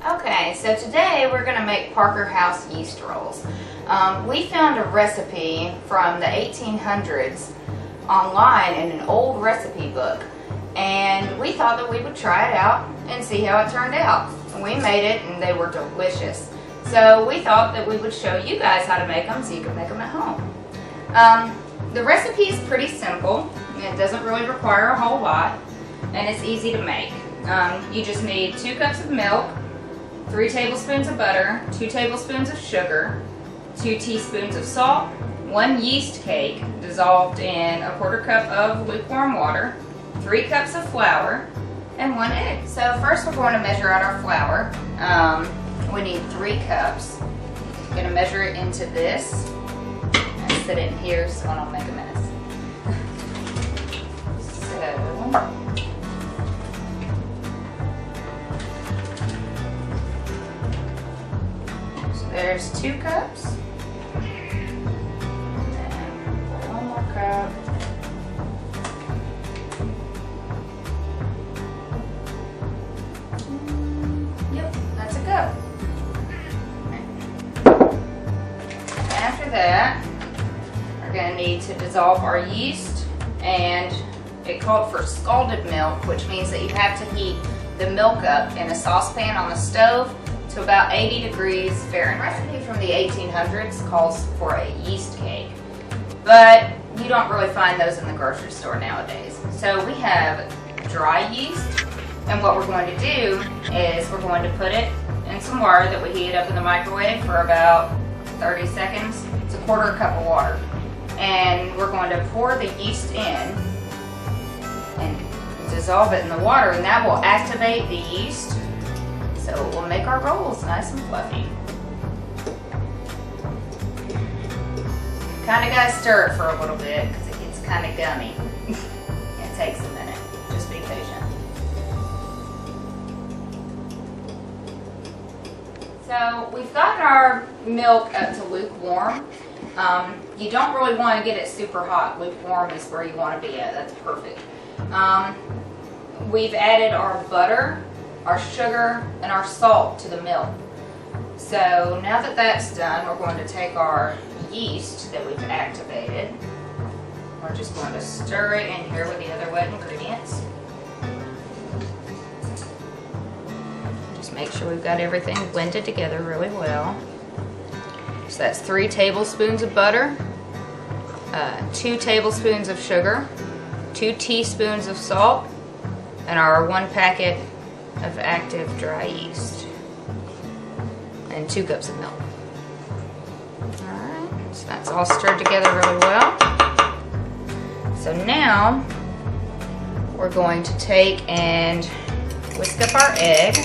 Okay, so today we're going to make Parker House yeast rolls. We found a recipe from the 1800s online in an old recipe book, and we thought that we would try it out and see how it turned out. We made it and they were delicious. So we thought that we would show you guys how to make them so you can make them at home. The recipe is pretty simple. It doesn't really require a whole lot, and it's easy to make. You just need 2 cups of milk, 3 tablespoons of butter, 2 tablespoons of sugar, 2 teaspoons of salt, 1 yeast cake dissolved in a 1/4 cup of lukewarm water, 3 cups of flour, and 1 egg. So first we're going to measure out our flour. We need 3 cups. I'm going to measure it into this and set it in here so I don't make a mess. So there's 2 cups. And then 1 more cup. Yep, that's a cup. After that, we're going to need to dissolve our yeast, and it called for scalded milk, which means that you have to heat the milk up in a saucepan on the stove to about 80 degrees Fahrenheit. The recipe from the 1800s calls for a yeast cake, but you don't really find those in the grocery store nowadays. So we have dry yeast, and what we're going to do is we're going to put it in some water that we heat up in the microwave for about 30 seconds. It's a 1/4 cup of water. And we're going to pour the yeast in and dissolve it in the water, and that will activate the yeast, so it will make our rolls nice and fluffy. Kind of got to stir it for a little bit because it gets kind of gummy. It takes a minute. Just be patient. So we've gotten our milk up to lukewarm. You don't really want to get it super hot. Lukewarm is where you want to be at. That's perfect. We've added our butter, our sugar, and our salt to the milk. So now that that's done, we're going to take our yeast that we've activated. We're just going to stir it in here with the other wet ingredients. Just make sure we've got everything blended together really well. So that's 3 tablespoons of butter, 2 tablespoons of sugar, 2 teaspoons of salt, and our 1 packet of active dry yeast, and 2 cups of milk. Alright, so that's all stirred together really well. So now we're going to take and whisk up our egg.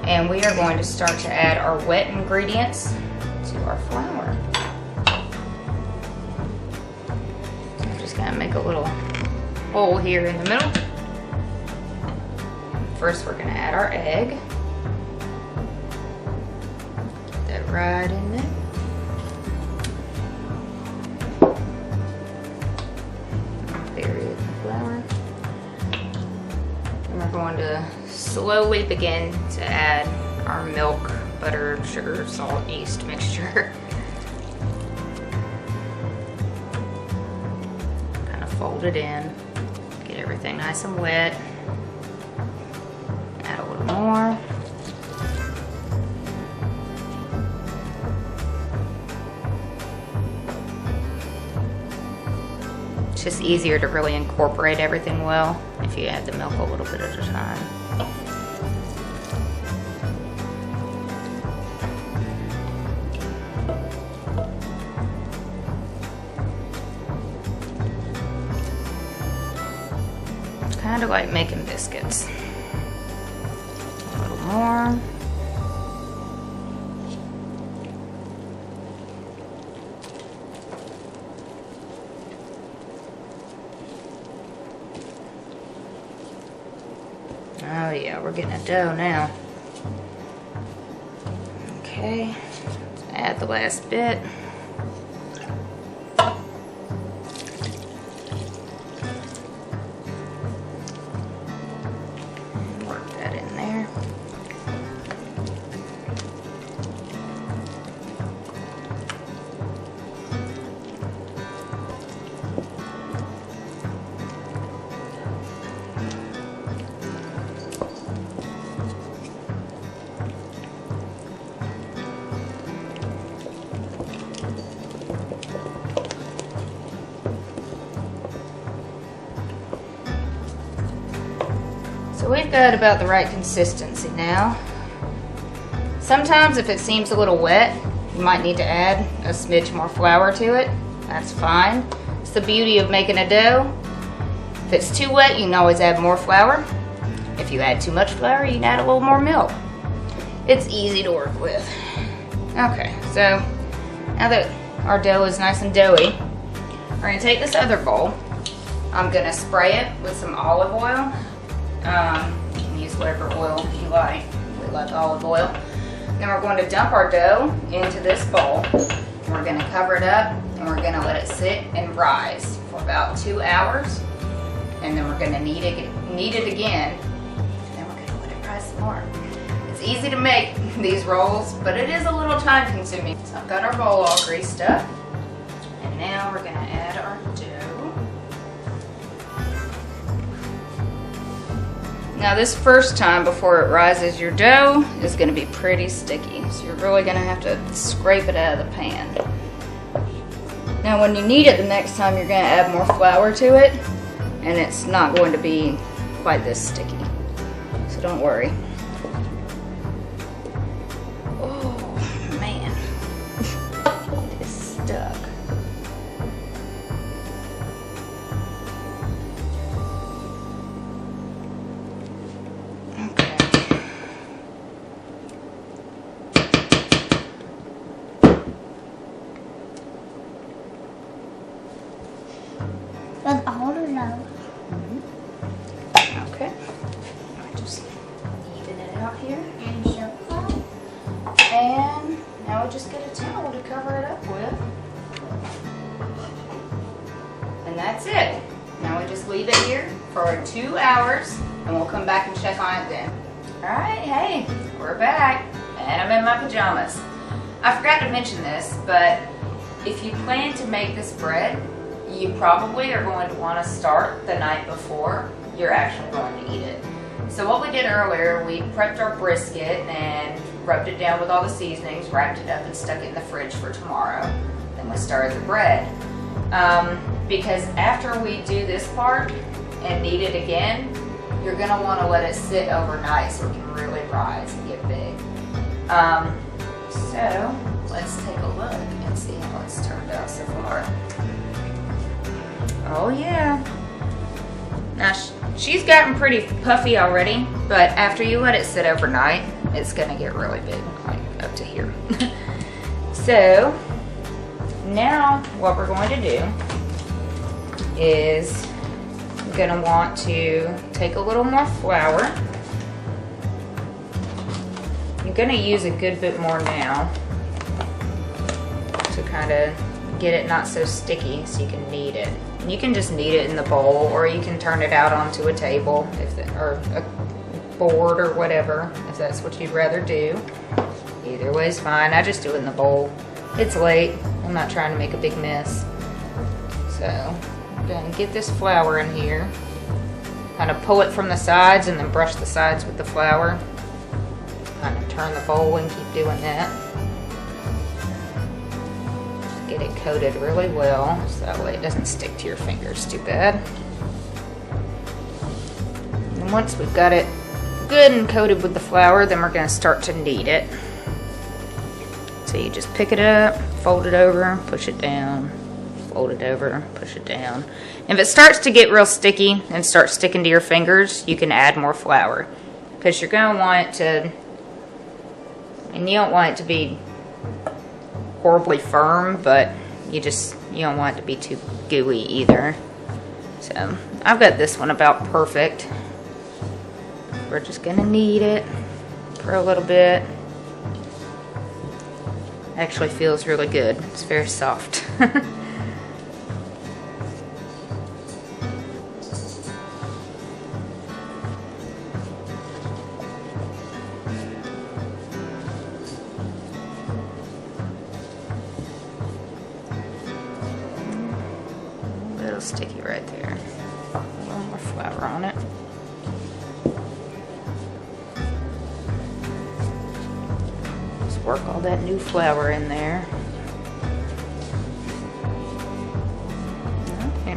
And we are going to start to add our wet ingredients to our flour. So I'm just going to make a little hole here in the middle. First we're going to add our egg. Get that right in there. Bury it in the flour. And we're going to slowly begin to add our milk, butter, sugar, salt, yeast mixture. Kind of fold it in, get everything nice and wet. Add a little more. It's just easier to really incorporate everything well if you add the milk a little bit at a time. Kind of like making biscuits. A little more. Oh yeah, we're getting a dough now. Okay, add the last bit. So we've got about the right consistency now. Sometimes if it seems a little wet, you might need to add a smidge more flour to it. That's fine. It's the beauty of making a dough. If it's too wet, you can always add more flour. If you add too much flour, you can add a little more milk. It's easy to work with. Okay, so now that our dough is nice and doughy, we're gonna take this other bowl. I'm gonna spray it with some olive oil. You can use whatever oil you like. We like olive oil. Then we're going to dump our dough into this bowl. We're going to cover it up and we're going to let it sit and rise for about 2 hours. And then we're going to knead it again. And then we're going to let it rise some more. It's easy to make these rolls, but it is a little time consuming. So I've got our bowl all greased up. And now we're going to add our dough. Now this first time before it rises, your dough is going to be pretty sticky. So you're really going to have to scrape it out of the pan. Now when you knead it the next time, you're going to add more flour to it. And it's not going to be quite this sticky. So don't worry. Oh man. It is stuck. With all the love. Okay. Just even it out here. And chocolate. And now we just get a towel to cover it up with. And that's it. Now we just leave it here for 2 hours and we'll come back and check on it then. Alright, hey, we're back. And I'm in my pajamas. I forgot to mention this, but if you plan to make this bread, you probably are going to want to start the night before you're actually going to eat it. So what we did earlier, we prepped our brisket and rubbed it down with all the seasonings, wrapped it up and stuck it in the fridge for tomorrow. Then we started the bread. Because after we do this part and knead it again, you're going to want to let it sit overnight so it can really rise and get big. So let's take a look and see how it's turned out so far. Oh yeah. Now she's gotten pretty puffy already, but after you let it sit overnight, it's gonna get really big, like up to here. So now what we're going to do is we're gonna want to take a little more flour. You're gonna use a good bit more now to kind of get it not so sticky so you can knead it. You can just knead it in the bowl, or you can turn it out onto a table or a board or whatever, if that's what you'd rather do. Either way is fine. I just do it in the bowl. It's late. I'm not trying to make a big mess. So I'm going to get this flour in here. Kind of pull it from the sides and then brush the sides with the flour. Kind of turn the bowl and keep doing that. Get it coated really well so that way it doesn't stick to your fingers too bad. And once we've got it good and coated with the flour, then we're going to start to knead it. So you just pick it up, fold it over, push it down, fold it over, push it down. If it starts to get real sticky and start sticking to your fingers, you can add more flour because you're going to want it to, and you don't want it to be horribly firm, but you don't want it to be too gooey either. So I've got this one about perfect. We're just gonna knead it for a little bit. Actually feels really good. It's very soft. Sticky right there. A little more flour on it. Just work all that new flour in there. Okay,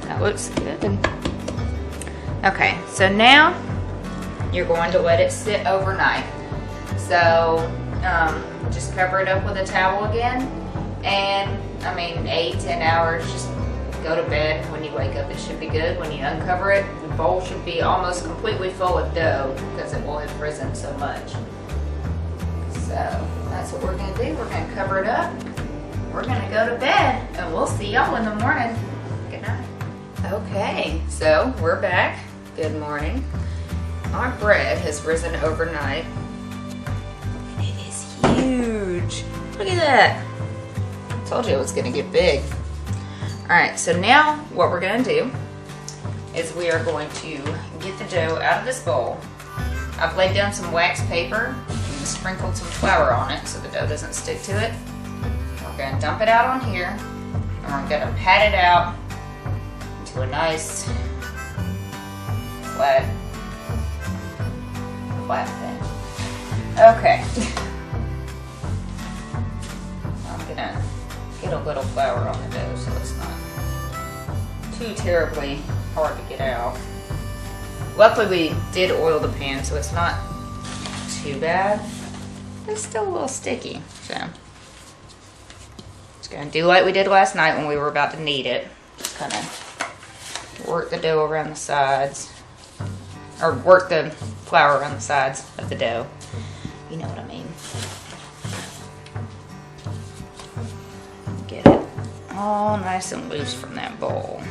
that looks good. Okay, so now you're going to let it sit overnight. So just cover it up with a towel again, and I mean 8-10 hours. Just go to bed. When you wake up, it should be good. When you uncover it, the bowl should be almost completely full of dough because it will have risen so much. So that's what we're gonna do. We're gonna cover it up. We're gonna go to bed, and we'll see y'all in the morning. Good night. Okay, so we're back. Good morning. Our bread has risen overnight. It is huge. Look at that. I told you it was gonna get big. All right, so now what we're gonna do is we are going to get the dough out of this bowl. I've laid down some wax paper and sprinkled some flour on it so the dough doesn't stick to it. We're gonna dump it out on here, and we're gonna pat it out into a nice flat thing. Okay. I'm gonna get a little flour on the dough so it's not too terribly hard to get out. Luckily we did oil the pan, so it's not too bad. It's still a little sticky, so just gonna do like we did last night when we were about to knead it. Just kind of work the dough around the sides, or work the flour around the sides of the dough. You know what I mean. Get it all nice and loose from that bowl.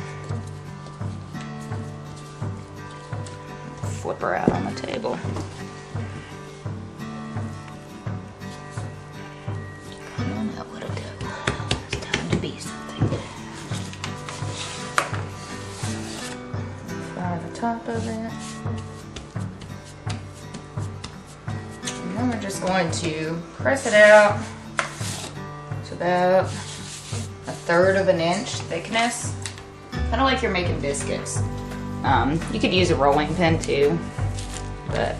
Flip her out on the table. Come on out, little dough. It's time to be something. Flour the top of it. And then we're just going to press it out to about 1/3 of an inch thickness. Kind of like you're making biscuits. You could use a rolling pin too, but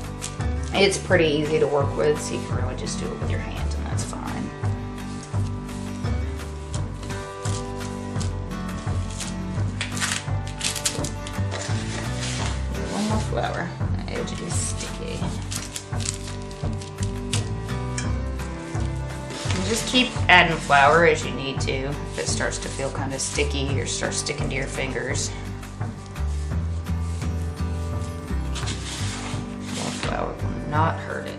it's pretty easy to work with, so you can really just do it with your hands, and that's fine. One more flour. The edge is sticky. And just keep adding flour as you need to. If it starts to feel kind of sticky or starts sticking to your fingers. Flour will not hurt it.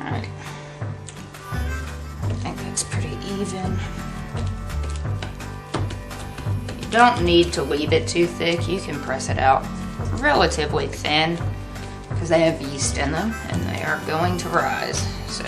Alright. I think that's pretty even. You don't need to leave it too thick. You can press it out relatively thin because they have yeast in them and they are going to rise. So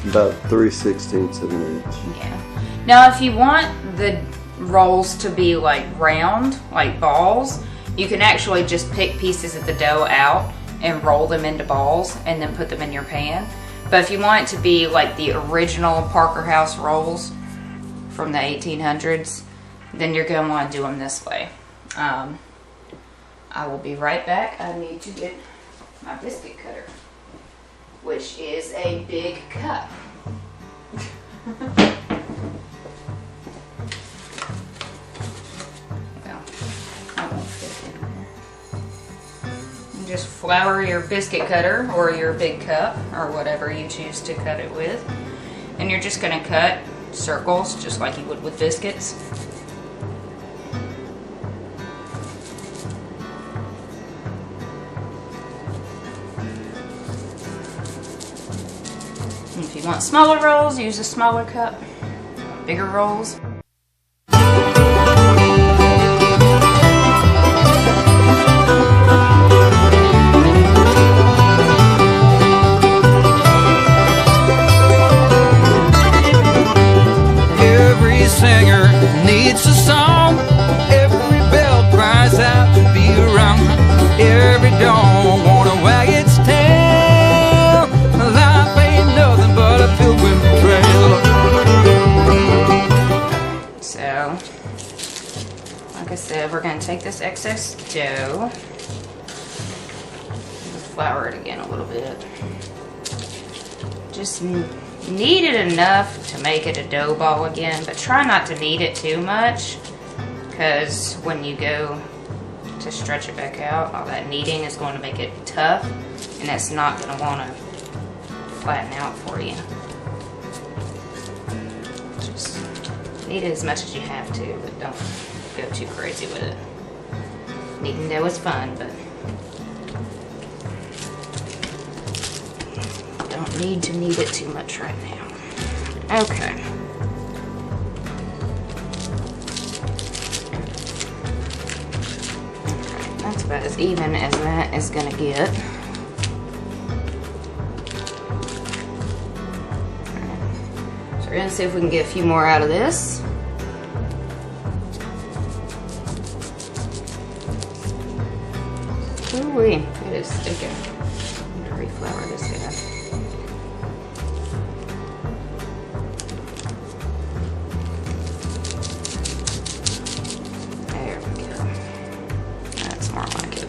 about 3/16 of an inch. Yeah. Now if you want the rolls to be like round, like balls, you can actually just pick pieces of the dough out and roll them into balls and then put them in your pan. But if you want it to be like the original Parker House rolls from the 1800s, then you're going to want to do them this way. I will be right back. I need to get my biscuit cutter, which is a big cup. Well, I won't fit in there. You just flour your biscuit cutter or your big cup or whatever you choose to cut it with. And you're just going to cut circles just like you would with biscuits. If you want smaller rolls, use a smaller cup. Bigger rolls. Every singer needs a song. Every bell cries out to be around. Every dog wanna wag its tail. Life ain't nothing but a pilgrim trail. we're going to take this excess dough, flour it again a little bit. Just knead it enough to make it a dough ball again, but try not to knead it too much, because when you go to stretch it back out, all that kneading is going to make it tough, and it's not going to want to flatten out for you. Just knead it as much as you have to, but don't go too crazy with it. Kneading dough is fun, but don't need to knead it too much right now. Okay. That's about as even as that is gonna get. So we're gonna see if we can get a few more out of this. Ooh-wee, it is sticking. I'm gonna reflour this guy. There we go. That's more like it.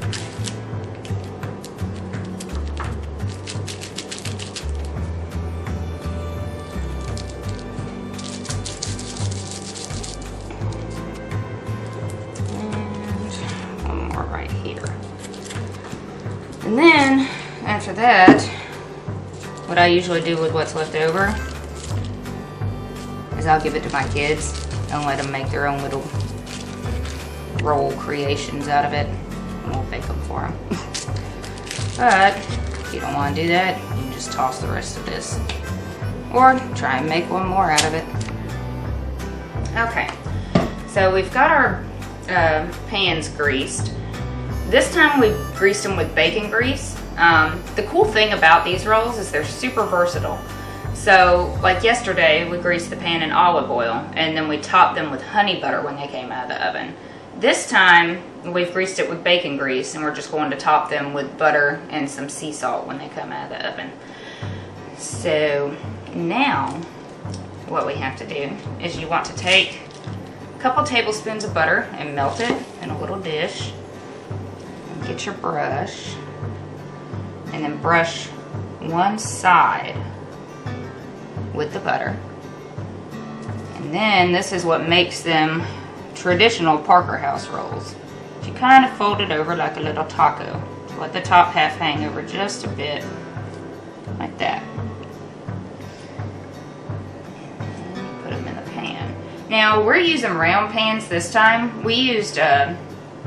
And one more right here. And then, after that, what I usually do with what's left over is I'll give it to my kids and let them make their own little roll creations out of it, and we'll bake them for them. But if you don't want to do that, you can just toss the rest of this, or try and make one more out of it. Okay, so we've got our pans greased. This time we greased them with bacon grease. The cool thing about these rolls is they're super versatile. So like yesterday, we greased the pan in olive oil, and then we topped them with honey butter when they came out of the oven. This time we've greased it with bacon grease, and we're just going to top them with butter and some sea salt when they come out of the oven. So now what we have to do is you want to take a couple tablespoons of butter and melt it in a little dish. Get your brush and then brush one side with the butter. And then this is what makes them traditional Parker House rolls. You kind of fold it over like a little taco. Let the top half hang over just a bit, like that. And put them in the pan. Now we're using round pans this time. We used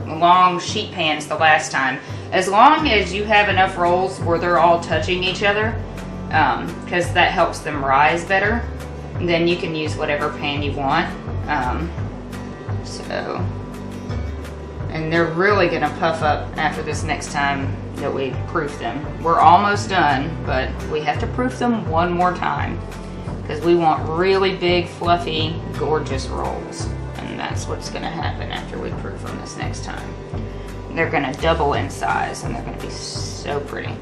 long sheet pans the last time. As long as you have enough rolls where they're all touching each other, because that helps them rise better, then you can use whatever pan you want. And they're really gonna puff up after this next time that we proof them. We're almost done, but we have to proof them one more time because we want really big, fluffy, gorgeous rolls. That's what's going to happen after we proof them this next time. They're going to double in size, and they're going to be so pretty.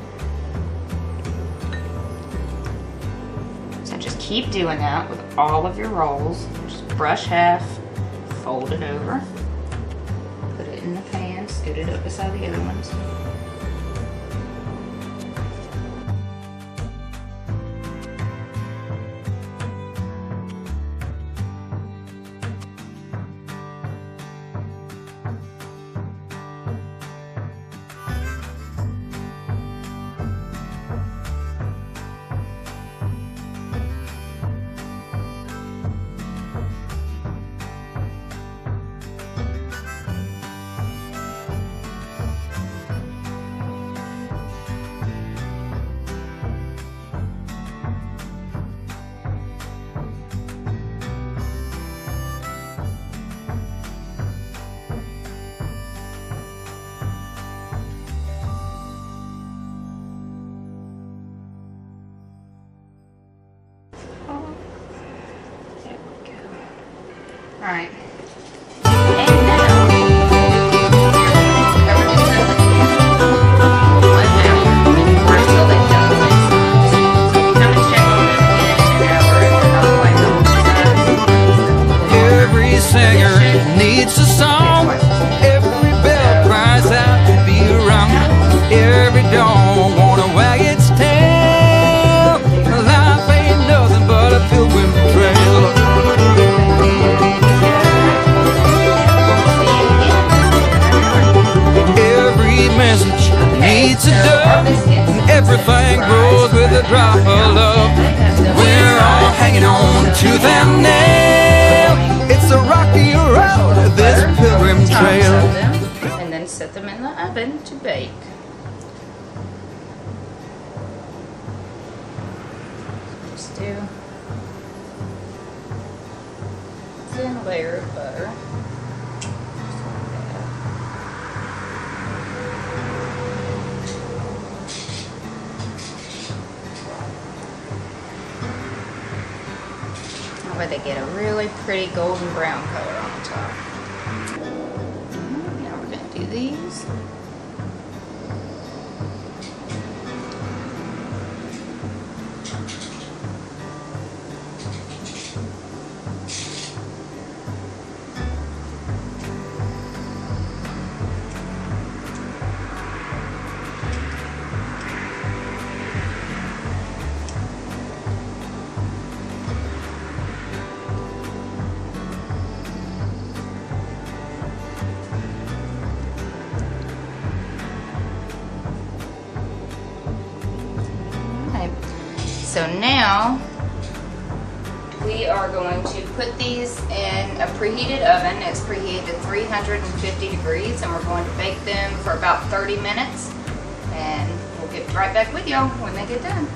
So just keep doing that with all of your rolls. Just brush half, fold it over, put it in the pan, scoot it up beside the other ones. Alright. And now, cover this up again. Let them work till they double in size. So you kind of check on them again in an hour if they're not quite double in size. Every singer needs a song. set them in the oven to bake. Just do a thin layer of butter. That way they get a really pretty golden brown color on the top. Now we're going to do these. So now we are going to put these in a preheated oven. It's preheated to 350 degrees and we're going to bake them for about 30 minutes. And we'll get right back with y'all when they get done.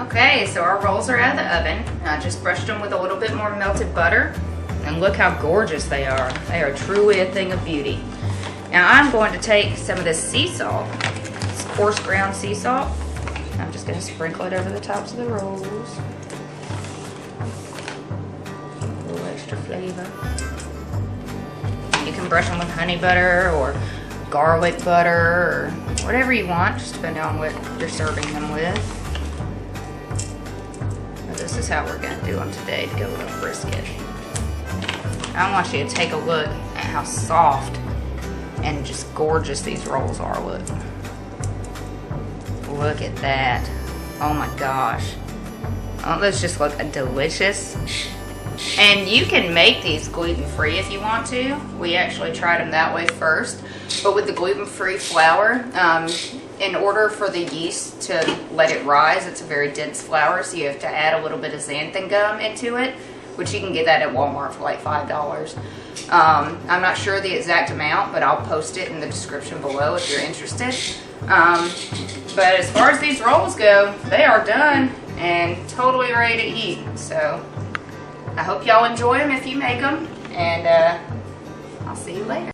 Okay, so our rolls are out of the oven. I just brushed them with a little bit more melted butter. And look how gorgeous they are. They are truly a thing of beauty. Now I'm going to take some of this sea salt, this coarse ground sea salt. I'm just going to sprinkle it over the tops of the rolls. A little extra flavor. You can brush them with honey butter or garlic butter or whatever you want, just depending on what you're serving them with. But this is how we're going to do them today to go with our brisket. I want you to take a look at how soft and just gorgeous these rolls are. Look at that. Oh my gosh. Oh, those just look delicious. And you can make these gluten-free if you want to. We actually tried them that way first. But with the gluten-free flour, in order for the yeast to let it rise, it's a very dense flour, so you have to add a little bit of xanthan gum into it, which you can get that at Walmart for like $5. I'm not sure the exact amount, but I'll post it in the description below if you're interested. But as far as these rolls go, they are done and totally ready to eat. So I hope y'all enjoy them if you make them, and I'll see you later.